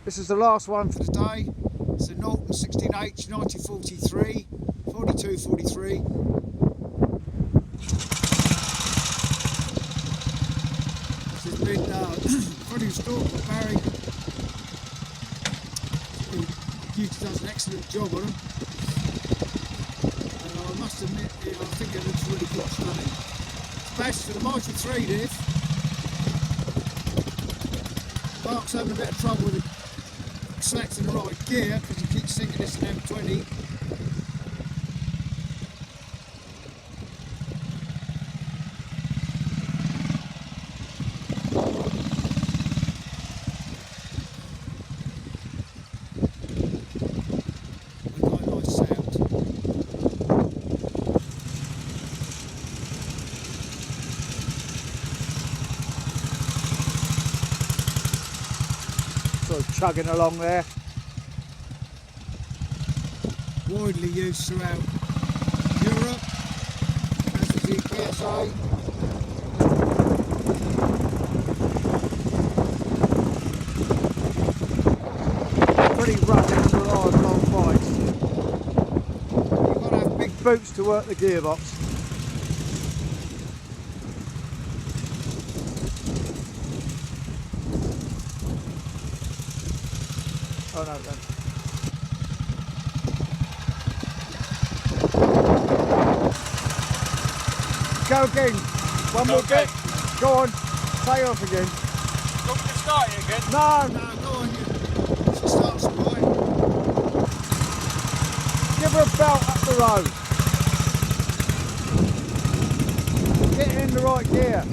This is the last one for for the day. It's a Norton 16H 1943, 4243. This has been fully installed by Barry. He does an excellent job on them. I must admit, I think it looks really good stunning. It's best for the Mighty 3 div. Mark's having a bit of trouble with selecting the right gear because he keeps thinking it's an M20. We've got a nice sound. sort of chugging along there. Widely used throughout Europe, as is the PSA. Pretty rugged for a lot of long bikes. You've got to have big Boots to work the gearbox. Oh no, then. Go again. One more bit. Go on. Play off again. Do you want me to start it again? No. No, go on, she starts right. Give her a belt up the road. Get in the right gear.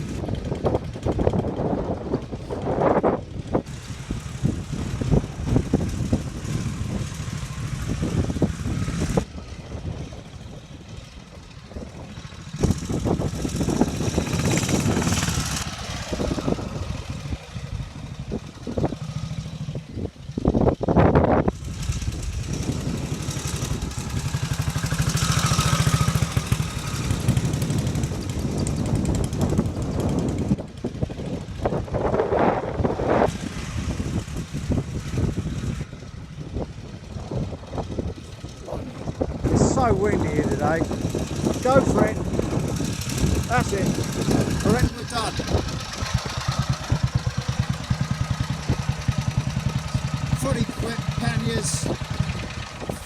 So windy here today. Go for it. That's it. Correct, we're done. Fully equipped panniers,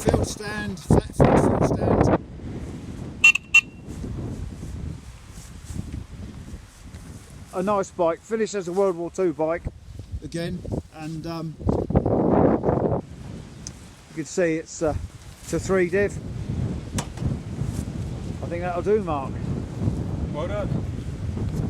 field stand, flat field stand. A nice bike. Finished as a World War II bike. Again, and You can see it's a 3 div. I think that'll do, Mark. Well done.